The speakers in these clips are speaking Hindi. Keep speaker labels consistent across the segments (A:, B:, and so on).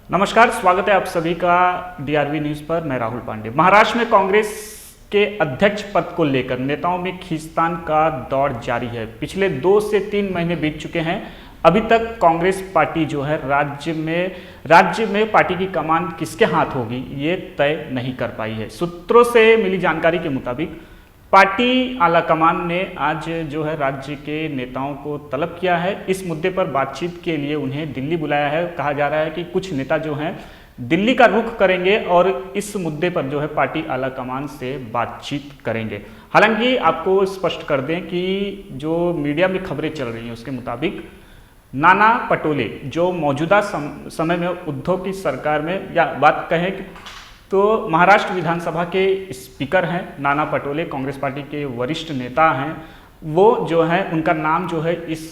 A: नमस्कार, स्वागत है आप सभी का डीआरवी न्यूज पर। मैं राहुल पांडे। महाराष्ट्र में कांग्रेस के अध्यक्ष पद को लेकर नेताओं में खींचतान का दौर जारी है। पिछले 2 से 3 महीने बीत चुके हैं। अभी तक कांग्रेस पार्टी जो है राज्य में पार्टी की कमान किसके हाथ होगी ये तय नहीं कर पाई है। सूत्रों से मिली जानकारी के मुताबिक पार्टी आलाकमान ने आज जो है राज्य के नेताओं को तलब किया है। इस मुद्दे पर बातचीत के लिए उन्हें दिल्ली बुलाया है। कहा जा रहा है कि कुछ नेता जो हैं दिल्ली का रुख करेंगे और इस मुद्दे पर जो है पार्टी आलाकमान से बातचीत करेंगे। हालांकि आपको स्पष्ट कर दें कि जो मीडिया में खबरें चल रही हैं उसके मुताबिक नाना पटोले जो मौजूदा समय में उद्धव की सरकार में, या बात कहें तो महाराष्ट्र विधानसभा के स्पीकर हैं नाना पटोले, कांग्रेस पार्टी के वरिष्ठ नेता हैं, वो जो है उनका नाम जो है इस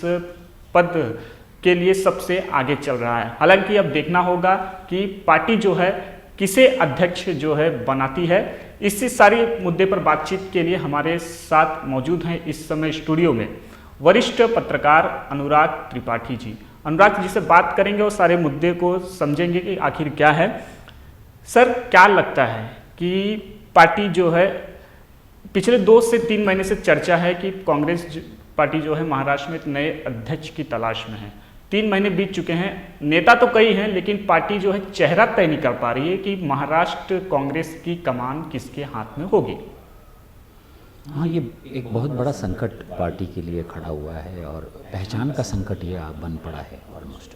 A: पद के लिए सबसे आगे चल रहा है। हालांकि अब देखना होगा कि पार्टी जो है किसे अध्यक्ष जो है बनाती है। इसी सारी मुद्दे पर बातचीत के लिए हमारे साथ मौजूद हैं इस समय स्टूडियो में वरिष्ठ पत्रकार अनुराग त्रिपाठी जी। अनुराग जी से बात करेंगे और सारे मुद्दे को समझेंगे कि आखिर क्या है। सर, क्या लगता है कि पार्टी जो है पिछले 2 से 3 महीने से चर्चा है कि कांग्रेस पार्टी जो है महाराष्ट्र में एक नए अध्यक्ष की तलाश में है। 3 महीने बीत चुके हैं, नेता तो कई हैं लेकिन पार्टी जो है चेहरा तय नहीं कर पा रही है कि महाराष्ट्र कांग्रेस की कमान किसके हाथ में होगी।
B: हाँ, ये एक बहुत बड़ा संकट पार्टी के लिए खड़ा हुआ है और पहचान का संकट ये बन पड़ा है। ऑलमोस्ट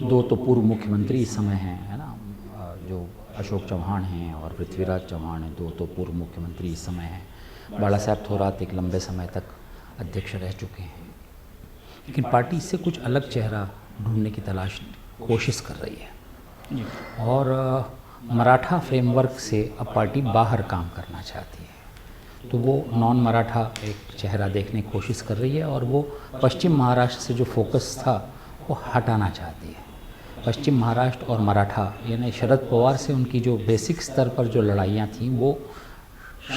B: 2 तो पूर्व मुख्यमंत्री इस समय हैं, है ना, जो अशोक चौहान हैं और पृथ्वीराज चौहान हैं। 2 तो पूर्व मुख्यमंत्री इस समय हैं। बाला साहब थोरात एक लंबे समय तक अध्यक्ष रह चुके हैं, लेकिन पार्टी इससे कुछ अलग चेहरा ढूंढने की कोशिश कर रही है और मराठा फ्रेमवर्क से अब पार्टी बाहर काम करना चाहती है। तो वो नॉन मराठा एक चेहरा देखने की कोशिश कर रही है और वो पश्चिम महाराष्ट्र से जो फोकस था वो हटाना चाहती है। पश्चिम महाराष्ट्र और मराठा यानी शरद पवार से उनकी जो बेसिक स्तर पर जो लड़ाइयाँ थीं वो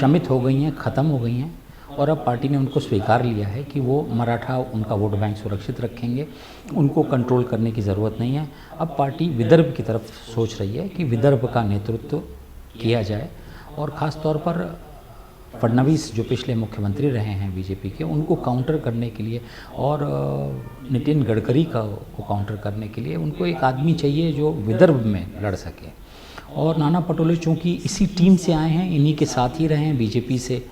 B: शमित हो गई हैं, ख़त्म हो गई हैं और अब पार्टी ने उनको स्वीकार लिया है कि वो मराठा उनका वोट बैंक सुरक्षित रखेंगे, उनको कंट्रोल करने की ज़रूरत नहीं है। अब पार्टी विदर्भ की तरफ सोच रही है कि विदर्भ का नेतृत्व किया जाए और ख़ास तौर पर फडणवीस जो पिछले मुख्यमंत्री रहे हैं बीजेपी के, उनको काउंटर करने के लिए और नितिन गडकरी को काउंटर करने के लिए उनको एक आदमी चाहिए जो विदर्भ में लड़ सके। और नाना पटोले चूँकि इसी टीम से आए हैं, इन्हीं के साथ ही रहे हैं, बीजेपी से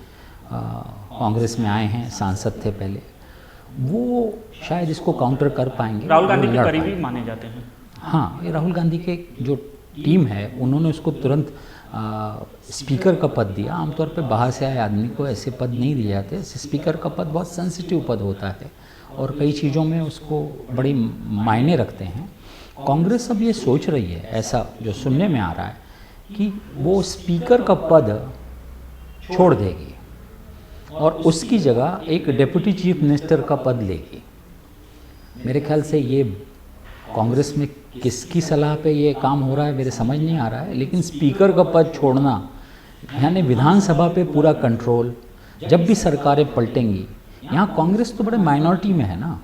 B: कांग्रेस में आए हैं, सांसद थे पहले, वो शायद इसको काउंटर कर पाएंगे।
A: राहुल गांधी के करीबी माने जाते हैं।
B: हाँ, ये राहुल गांधी के जो टीम है उन्होंने उसको तुरंत स्पीकर का पद दिया। आमतौर पे बाहर से आए आदमी को ऐसे पद नहीं दिए जाते। स्पीकर का पद बहुत सेंसिटिव पद होता है और कई चीज़ों में उसको बड़ी मायने रखते हैं। कांग्रेस अब ये सोच रही है, ऐसा जो सुनने में आ रहा है, कि वो स्पीकर का पद छोड़ देगी और उसकी जगह एक डिप्टी चीफ मिनिस्टर का पद लेगी। मेरे ख्याल से ये कांग्रेस में किसकी सलाह पे ये काम हो रहा है मेरे समझ नहीं आ रहा है, लेकिन स्पीकर का पद छोड़ना यानी विधानसभा पे पूरा कंट्रोल। जब भी सरकारें पलटेंगी, यहाँ कांग्रेस तो बड़े माइनॉरिटी में है ना,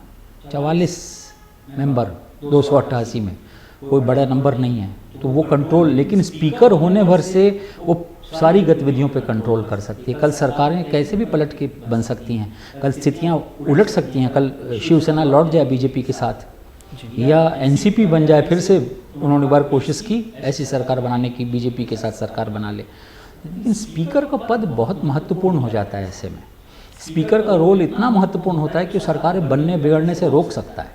B: 44 मेंबर 288 में कोई बड़ा नंबर नहीं है, तो वो कंट्रोल, लेकिन स्पीकर होने भर से वो सारी गतिविधियों पे कंट्रोल कर सकती है। कल सरकारें कैसे भी पलट के बन सकती हैं, कल स्थितियाँ उलट सकती हैं, कल शिवसेना लौट जाए बीजेपी के साथ या एनसीपी बन जाए, फिर से उन्होंने बार कोशिश की ऐसी सरकार बनाने की, बीजेपी के साथ सरकार बना ले। लेकिन स्पीकर का पद बहुत महत्वपूर्ण हो जाता है। ऐसे में स्पीकर का रोल इतना महत्वपूर्ण होता है कि सरकारें बनने बिगड़ने से रोक सकता है।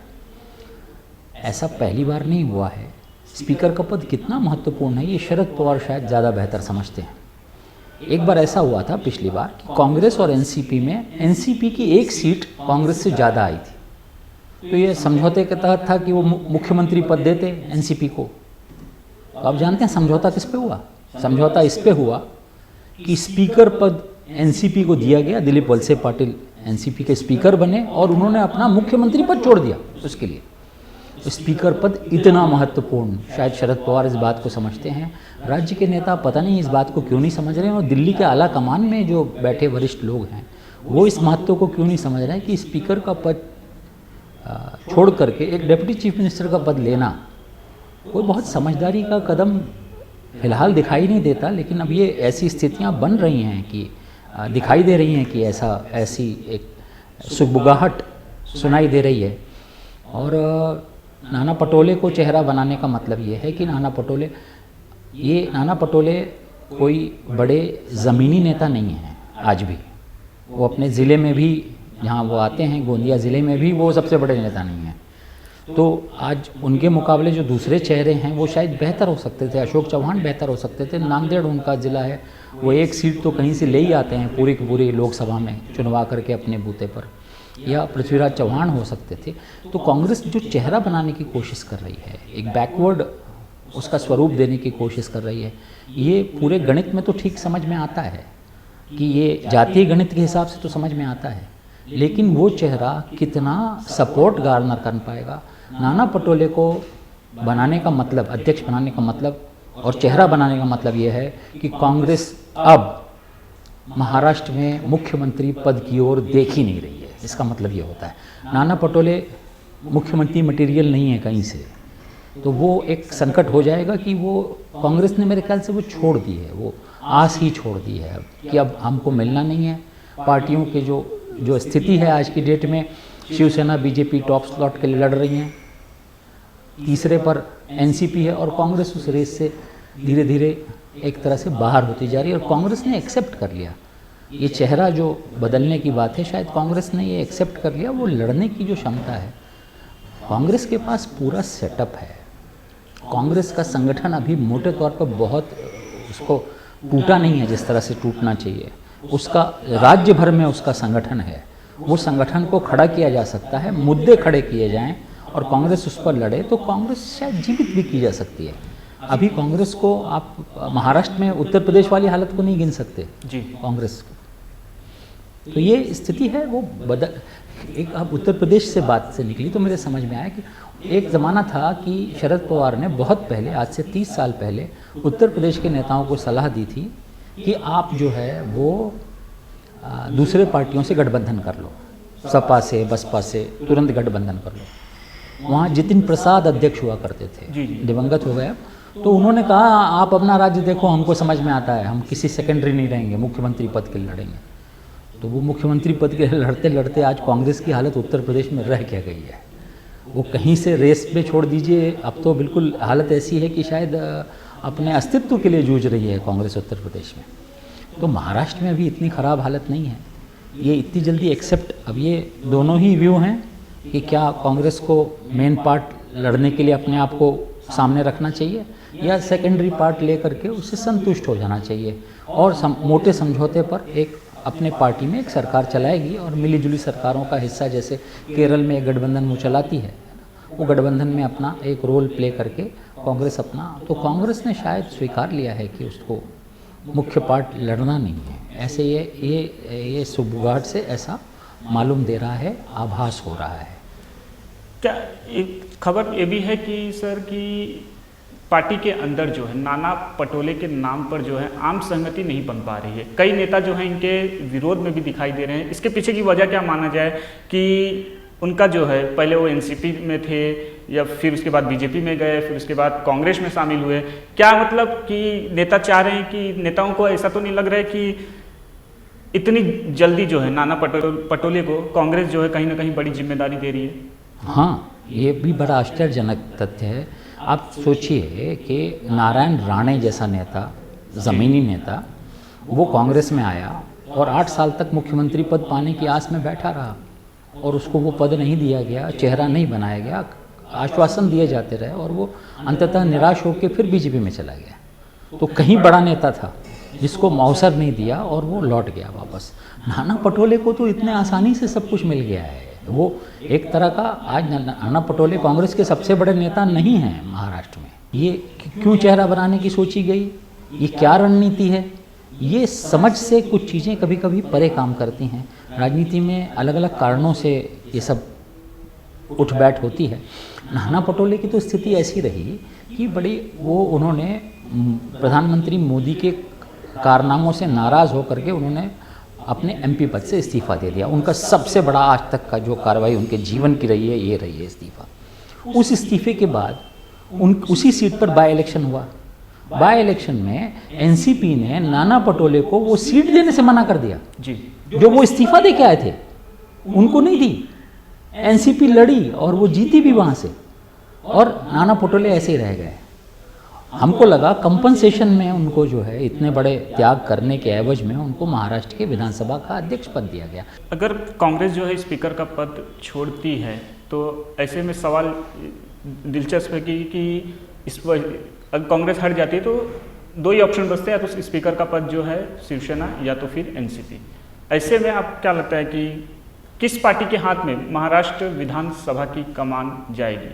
B: ऐसा पहली बार नहीं हुआ है। स्पीकर का पद कितना महत्वपूर्ण है ये शरद पवार शायद ज़्यादा बेहतर समझते हैं। एक बार ऐसा हुआ था पिछली बार कि कांग्रेस और एनसीपी में एनसीपी की एक सीट कांग्रेस से ज़्यादा आई थी, तो ये समझौते के तहत था कि वो मुख्यमंत्री पद देते एनसीपी को। तो आप जानते हैं समझौता किस पे हुआ? समझौता इस पे हुआ कि स्पीकर पद एनसीपी को दिया गया, दिलीप वलसे पाटिल एनसीपी के स्पीकर बने और उन्होंने अपना मुख्यमंत्री पद छोड़ दिया उसके लिए। तो स्पीकर पद इतना महत्वपूर्ण, शायद शरद पवार इस बात को समझते हैं। राज्य के नेता पता नहीं इस बात को क्यों नहीं समझ रहे हैं और दिल्ली के आला कमान में जो बैठे वरिष्ठ लोग हैं वो इस महत्व को क्यों नहीं समझ रहे हैं कि स्पीकर का पद छोड़ करके एक डिप्टी चीफ मिनिस्टर का पद लेना कोई बहुत समझदारी का कदम फिलहाल दिखाई नहीं देता, लेकिन अब ये ऐसी स्थितियां बन रही हैं कि दिखाई दे रही हैं कि ऐसी एक सुगबुगाहट सुनाई दे रही है। और नाना पटोले को चेहरा बनाने का मतलब ये है कि नाना पटोले कोई बड़े ज़मीनी नेता नहीं हैं आज भी। वो अपने ज़िले में भी, जहाँ वो आते हैं गोंदिया ज़िले में भी, वो सबसे बड़े नेता नहीं हैं। तो आज उनके मुकाबले जो दूसरे चेहरे हैं वो शायद बेहतर हो सकते थे। अशोक चौहान बेहतर हो सकते थे। नांदेड़ उनका ज़िला है, वो एक सीट तो कहीं से ले ही आते हैं पूरी की पूरी लोकसभा में चुनवा करके अपने बूते पर, या पृथ्वीराज चौहान हो सकते थे। तो कांग्रेस जो चेहरा बनाने की कोशिश कर रही है, एक बैकवर्ड उसका स्वरूप देने की कोशिश कर रही है, ये पूरे गणित में तो ठीक समझ में आता है कि ये जातीय गणित के हिसाब से तो समझ में आता है, लेकिन वो चेहरा कितना सपोर्ट गार्नर कर पाएगा। नाना पटोले को बनाने का मतलब, अध्यक्ष बनाने का मतलब और चेहरा बनाने का मतलब ये है कि कांग्रेस अब महाराष्ट्र में मुख्यमंत्री पद की ओर देख ही नहीं रही है। इसका मतलब ये होता है नाना पटोले मुख्यमंत्री मटेरियल नहीं है कहीं से, तो वो एक संकट हो जाएगा कि वो कांग्रेस ने मेरे ख्याल से वो छोड़ दी है, वो आस ही छोड़ दी है अब कि अब हमको मिलना नहीं है। पार्टियों के जो स्थिति है आज की डेट में, शिवसेना बीजेपी टॉप स्लॉट के लिए लड़ रही हैं, तीसरे पर एनसीपी है, और कांग्रेस उस रेस से धीरे धीरे एक तरह से बाहर होती जा रही है। और कांग्रेस ने एक्सेप्ट कर लिया ये चेहरा जो बदलने की बात है, शायद कांग्रेस ने ये एक्सेप्ट कर लिया। वो लड़ने की जो क्षमता है, कांग्रेस के पास पूरा सेटअप है। कांग्रेस का संगठन अभी मोटे तौर पर बहुत उसको टूटा नहीं है जिस तरह से टूटना चाहिए। उसका राज्य भर में उसका संगठन है, वो संगठन को खड़ा किया जा सकता है, मुद्दे खड़े किए जाएं और कांग्रेस उस पर लड़े तो कांग्रेस शायद जीवित भी की जा सकती है। अभी कांग्रेस को आप महाराष्ट्र में उत्तर प्रदेश वाली हालत को नहीं गिन सकते
A: जी
B: कांग्रेस को। तो ये स्थिति है वो एक अब उत्तर प्रदेश से बात से निकली तो मेरे समझ में आया कि एक ज़माना था कि शरद पवार ने बहुत पहले, आज से 30 साल पहले, उत्तर प्रदेश के नेताओं को सलाह दी थी कि आप जो है वो दूसरे पार्टियों से गठबंधन कर लो, सपा से बसपा से तुरंत गठबंधन कर लो। वहाँ जितिन प्रसाद अध्यक्ष हुआ करते थे, दिवंगत हो गए, तो उन्होंने कहा आप अपना राज्य देखो, हमको समझ में आता है, हम किसी सेकेंडरी नहीं रहेंगे, मुख्यमंत्री पद के लिए लड़ेंगे। तो वो मुख्यमंत्री पद के लिए लड़ते लड़ते आज कांग्रेस की हालत उत्तर प्रदेश में रह क्या गई है। वो कहीं से रेस पे छोड़ दीजिए, अब तो बिल्कुल हालत ऐसी है कि शायद अपने अस्तित्व के लिए जूझ रही है कांग्रेस उत्तर प्रदेश में। तो महाराष्ट्र में अभी इतनी ख़राब हालत नहीं है, ये इतनी जल्दी एक्सेप्ट, अब ये दोनों ही व्यू हैं कि क्या कांग्रेस को मेन पार्ट लड़ने के लिए अपने आप को सामने रखना चाहिए या सेकेंडरी पार्ट ले करके उससे संतुष्ट हो जाना चाहिए और मोटे समझौते पर एक अपने पार्टी में एक सरकार चलाएगी और मिलीजुली सरकारों का हिस्सा, जैसे केरल में एक गठबंधन वो चलाती है, वो गठबंधन में अपना एक रोल प्ले करके कांग्रेस अपना, तो कांग्रेस ने शायद स्वीकार लिया है कि उसको मुख्य पार्ट लड़ना नहीं है। ऐसे ये सुबुगाहट से ऐसा मालूम दे रहा है, आभास हो रहा है।
A: क्या एक खबर ये भी है कि सर कि पार्टी के अंदर जो है नाना पटोले के नाम पर जो है आम सहमति नहीं बन पा रही है, कई नेता जो हैं इनके विरोध में भी दिखाई दे रहे हैं। इसके पीछे की वजह क्या माना जाए कि उनका जो है पहले वो एनसीपी में थे या फिर उसके बाद बीजेपी में गए, फिर उसके बाद कांग्रेस में शामिल हुए, क्या मतलब कि नेता चाह रहे हैं कि नेताओं को ऐसा तो नहीं लग रहा है कि इतनी जल्दी जो है नाना पटोले को कांग्रेस जो है कहीं ना कहीं बड़ी जिम्मेदारी दे रही है?
B: हाँ, ये भी बड़ा आश्चर्यजनक तथ्य है। आप सोचिए कि नारायण राणे जैसा नेता, ज़मीनी नेता, वो कांग्रेस में आया और 8 साल तक मुख्यमंत्री पद पाने की आस में बैठा रहा और उसको वो पद नहीं दिया गया, चेहरा नहीं बनाया गया, आश्वासन दिए जाते रहे और वो अंततः निराश होकर फिर बीजेपी में चला गया। तो कहीं बड़ा नेता था जिसको अवसर नहीं दिया और वो लौट गया वापस। नाना पटोले को तो इतने आसानी से सब कुछ मिल गया है। वो एक तरह का, आज नाना पटोले कांग्रेस के सबसे बड़े नेता नहीं हैं महाराष्ट्र में। ये क्यों चेहरा बनाने की सोची गई, ये क्या रणनीति है, ये समझ से कुछ चीज़ें कभी कभी परे काम करती हैं। राजनीति में अलग अलग कारणों से ये सब उठ बैठ होती है। नाना पटोले की तो स्थिति ऐसी रही कि उन्होंने प्रधानमंत्री मोदी के कारनामों से नाराज़ होकर के उन्होंने अपने एमपी पद से इस्तीफ़ा दे दिया। उनका सबसे बड़ा आज तक का जो कार्रवाई उनके जीवन की रही है, ये रही है इस्तीफ़ा। उस इस्तीफ़े के बाद उसी सीट पर बाय इलेक्शन हुआ। बाय इलेक्शन में एनसीपी ने नाना पटोले को वो सीट देने से मना कर दिया
A: जी,
B: जो वो इस्तीफा दे के आए थे, उनको नहीं दी। एनसीपी लड़ी और वो जीती भी वहाँ से, और नाना पटोले ऐसे ही रह गए। हमको लगा कंपनसेशन में उनको जो है इतने बड़े त्याग करने के एवज में उनको महाराष्ट्र के विधानसभा का अध्यक्ष पद दिया गया।
A: अगर कांग्रेस जो है स्पीकर का पद छोड़ती है तो ऐसे में सवाल दिलचस्प है कि इस पर अगर कांग्रेस हट जाती है तो दो ही ऑप्शन बचते हैं, या तो स्पीकर का पद जो है शिवसेना या तो फिर एनसीपी। ऐसे में आप क्या लगता है कि किस पार्टी के हाथ में महाराष्ट्र विधानसभा की कमान जाएगी,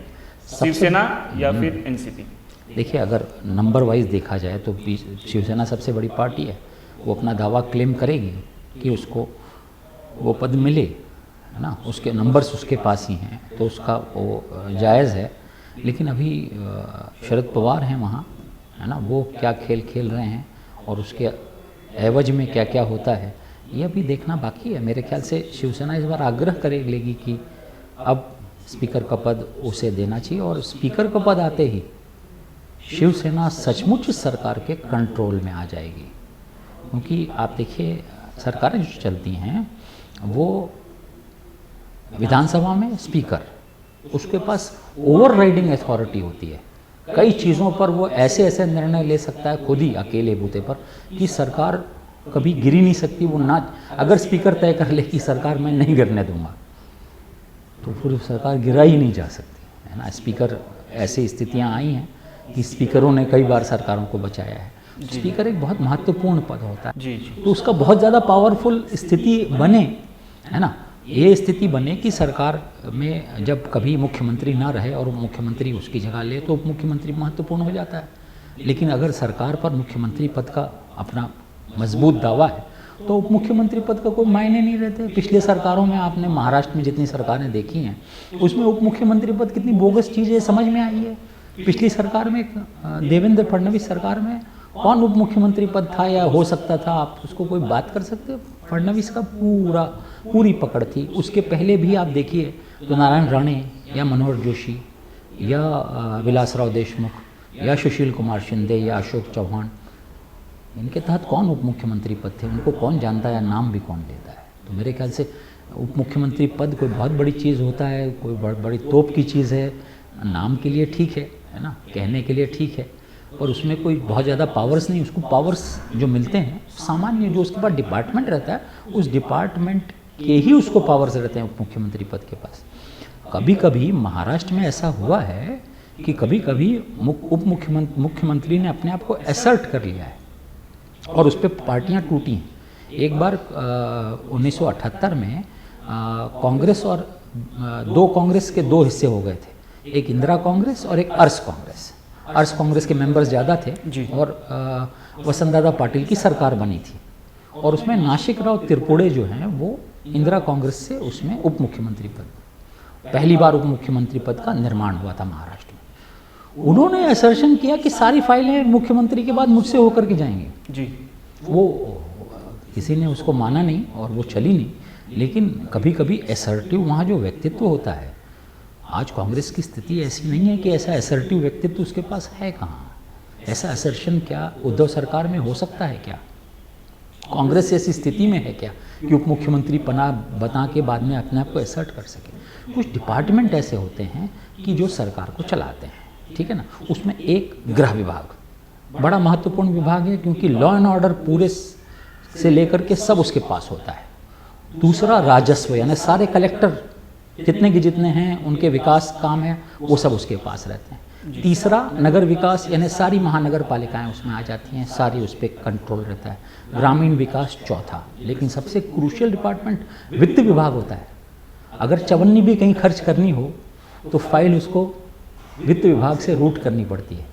A: शिवसेना या फिर एनसीपी?
B: देखिए, अगर नंबर वाइज देखा जाए तो शिवसेना सबसे बड़ी पार्टी है। वो अपना दावा क्लेम करेगी कि उसको वो पद मिले, है ना, उसके नंबर्स उसके पास ही हैं, तो उसका वो जायज़ है। लेकिन अभी शरद पवार हैं वहाँ, है ना, वो क्या खेल खेल रहे हैं और उसके एवज में क्या क्या होता है ये अभी देखना बाकी है। मेरे ख्याल से शिवसेना इस बार आग्रह करे लेगी कि अब स्पीकर का पद उसे देना चाहिए, और स्पीकर का पद आते ही शिवसेना सचमुच सरकार के कंट्रोल में आ जाएगी। क्योंकि आप देखिए, सरकारें जो चलती हैं वो विधानसभा में स्पीकर, उसके पास ओवरराइडिंग अथॉरिटी होती है। कई चीज़ों पर वो ऐसे ऐसे निर्णय ले सकता है खुद ही अकेले बूते पर कि सरकार कभी गिर ही नहीं सकती। वो ना, अगर स्पीकर तय कर ले कि सरकार मैं नहीं गिरने दूंगा तो फिर सरकार गिरा ही नहीं जा सकती, है ना। स्पीकर, ऐसी स्थितियां आई हैं कि स्पीकरों ने कई बार सरकारों को बचाया है। स्पीकर एक बहुत महत्वपूर्ण पद होता है,
A: जी जी।
B: तो उसका बहुत ज़्यादा पावरफुल स्थिति बने, है ना, ये स्थिति बने कि सरकार में जब कभी मुख्यमंत्री ना रहे और मुख्यमंत्री उसकी जगह ले तो उप मुख्यमंत्री महत्वपूर्ण हो जाता है। लेकिन अगर सरकार पर मुख्यमंत्री पद का अपना मजबूत दावा है तो उप मुख्यमंत्री पद का कोई मायने नहीं रहते। पिछले सरकारों में आपने महाराष्ट्र में जितनी सरकारें देखी हैं उसमें उप मुख्यमंत्री पद कितनी बोगस चीज़ है समझ में आई है। पिछली सरकार में, देवेंद्र फडणवीस सरकार में कौन उप मुख्यमंत्री पद था या हो सकता था, आप उसको कोई बात कर सकते हो? फडणवीस का पूरी पकड़ थी। उसके पहले भी आप देखिए तो नारायण राणे या मनोहर जोशी या विलासराव देशमुख या सुशील कुमार शिंदे या अशोक चौहान, इनके तहत कौन उप मुख्यमंत्री पद थे? उनको कौन जानता है या नाम भी कौन लेता है? तो मेरे ख्याल से उप मुख्यमंत्री पद कोई बहुत बड़ी चीज़ होता है, कोई बड़ी तोप की चीज़ है। नाम के लिए ठीक है ना, कहने के लिए ठीक है, और उसमें कोई बहुत ज़्यादा पावर्स नहीं। उसको पावर्स जो मिलते हैं सामान्य, जो उसके पास डिपार्टमेंट रहता है उस डिपार्टमेंट के ही उसको पावर्स रहते हैं उप मुख्यमंत्री पद के पास। कभी कभी महाराष्ट्र में ऐसा हुआ है कि कभी कभी उप मुख्यमंत्री ने अपने आप को असर्ट कर लिया है और उस पर पार्टियाँ टूटी हैं। एक बार 1978 में कांग्रेस और दो कांग्रेस के दो हिस्से हो गए थे, एक इंदिरा कांग्रेस और एक अर्स कांग्रेस। अर्स कांग्रेस के मेंबर्स ज़्यादा थे और वसंतदादा पाटिल की सरकार बनी थी, और उसमें नासिक राव त्रिपुड़े जो हैं वो इंदिरा कांग्रेस से उसमें उप मुख्यमंत्री पद, पहली बार उप मुख्यमंत्री पद का निर्माण हुआ था महाराष्ट्र में। उन्होंने असर्शन किया कि सारी फाइलें मुख्यमंत्री के बाद मुझसे होकर के जाएंगी
A: जी।
B: वो किसी ने उसको माना नहीं और वो चली नहीं। लेकिन कभी कभी असर्टिव वहाँ जो व्यक्तित्व होता है, आज कांग्रेस की स्थिति ऐसी नहीं है कि ऐसा असर्टिव व्यक्तित्व उसके पास है कहाँ। ऐसा असर्शन क्या उद्धव सरकार में हो सकता है क्या? कांग्रेस ऐसी स्थिति में है क्या कि उप मुख्यमंत्री पना बता के बाद में अपने आप को असर्ट कर सके? कुछ डिपार्टमेंट ऐसे होते हैं कि जो सरकार को चलाते हैं, ठीक है ना। उसमें एक गृह विभाग बड़ा महत्वपूर्ण विभाग है, क्योंकि लॉ एंड ऑर्डर पूरे से लेकर के सब उसके पास होता है। दूसरा राजस्व, यानी सारे कलेक्टर जितने के जितने हैं उनके विकास काम है वो सब उसके पास रहते हैं। तीसरा नगर विकास, यानी सारी महानगर पालिकाएँ उसमें आ जाती हैं, सारी उस पर कंट्रोल रहता है। ग्रामीण विकास चौथा, लेकिन सबसे क्रूशियल डिपार्टमेंट वित्त विभाग होता है। अगर चवन्नी भी कहीं खर्च करनी हो तो फाइल उसको वित्त विभाग से रूट करनी पड़ती है।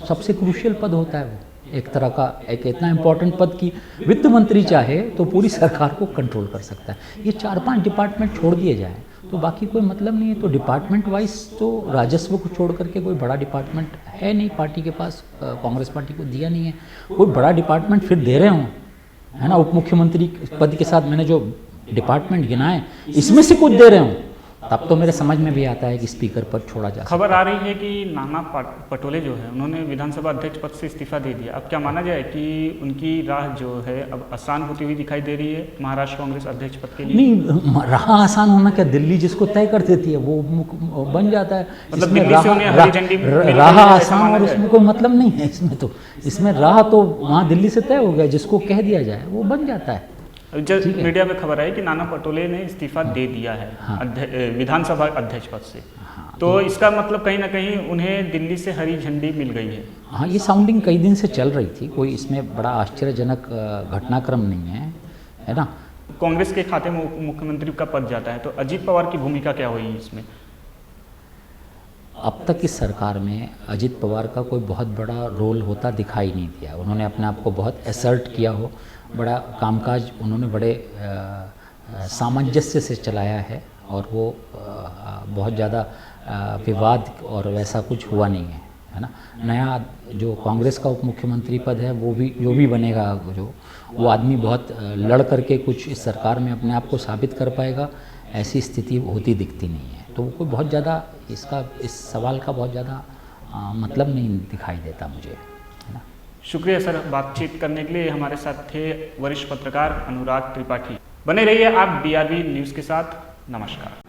B: सबसे क्रूशियल पद होता है वो, एक तरह का एक इतना इम्पोर्टेंट पद कि वित्त मंत्री चाहे तो पूरी सरकार को कंट्रोल कर सकता है। ये 4-5 डिपार्टमेंट छोड़ दिए जाए तो बाकी कोई मतलब नहीं है। तो डिपार्टमेंट वाइज तो राजस्व को छोड़ करके कोई बड़ा डिपार्टमेंट है नहीं पार्टी के पास, कांग्रेस पार्टी को दिया नहीं है कोई बड़ा डिपार्टमेंट। फिर दे रहे हों, है ना, उप मुख्यमंत्री पद के साथ मैंने जो डिपार्टमेंट गिनाए इसमें से कुछ दे रहे हों तब तो मेरे समझ में भी आता है कि स्पीकर पद छोड़ा जा सकता
A: खबर आ रही है कि नाना पटोले जो है उन्होंने विधानसभा अध्यक्ष पद से इस्तीफा दे दिया। अब क्या माना जाए कि उनकी राह जो है अब आसान होती हुई दिखाई दे रही है महाराष्ट्र कांग्रेस अध्यक्ष पद के लिए?
B: नहीं, राह आसान होना क्या, दिल्ली जिसको तय कर देती है वो बन जाता है।
A: मतलब
B: इसमें
A: दिल्ली से उन्हें हरी झंडी मिल गई है,
B: राह
A: ऐसा
B: आसान
A: माना
B: और
A: जाए?
B: उसमें कोई मतलब नहीं है। इसमें राह तो वहाँ दिल्ली से तय हो गया, जिसको कह दिया जाए वो बन जाता है।
A: जब मीडिया में खबर आई कि नाना पटोले ने इस्तीफा दे दिया है विधानसभा अध्यक्ष पद से, तो इसका मतलब कहीं ना कहीं उन्हें दिल्ली से हरी झंडी मिल गई है।
B: हाँ, ये साउंडिंग कई दिन से चल रही थी, कोई इसमें बड़ा आश्चर्यजनक घटनाक्रम नहीं है ना।
A: कांग्रेस के खाते में मुख्यमंत्री का पद जाता है तो अजीत पवार की भूमिका क्या हुई इसमें?
B: अब तक इस सरकार में अजित पवार का कोई बहुत बड़ा रोल होता दिखाई नहीं दिया। उन्होंने अपने आप को बहुत असर्ट किया हो, बड़ा कामकाज उन्होंने बड़े सामंजस्य से चलाया है और वो बहुत ज़्यादा विवाद और वैसा कुछ हुआ नहीं है ना। नया जो कांग्रेस का उप मुख्यमंत्री पद है वो भी जो भी बनेगा, जो वो आदमी बहुत लड़ करके कुछ इस सरकार में अपने आप को साबित कर पाएगा, ऐसी स्थिति होती दिखती नहीं है। तो कोई बहुत ज़्यादा इस सवाल का बहुत ज़्यादा मतलब नहीं दिखाई देता मुझे, है ना।
A: शुक्रिया सर बातचीत करने के लिए। हमारे साथ थे वरिष्ठ पत्रकार अनुराग त्रिपाठी। बने रहिए आप DRV न्यूज़ के साथ। नमस्कार।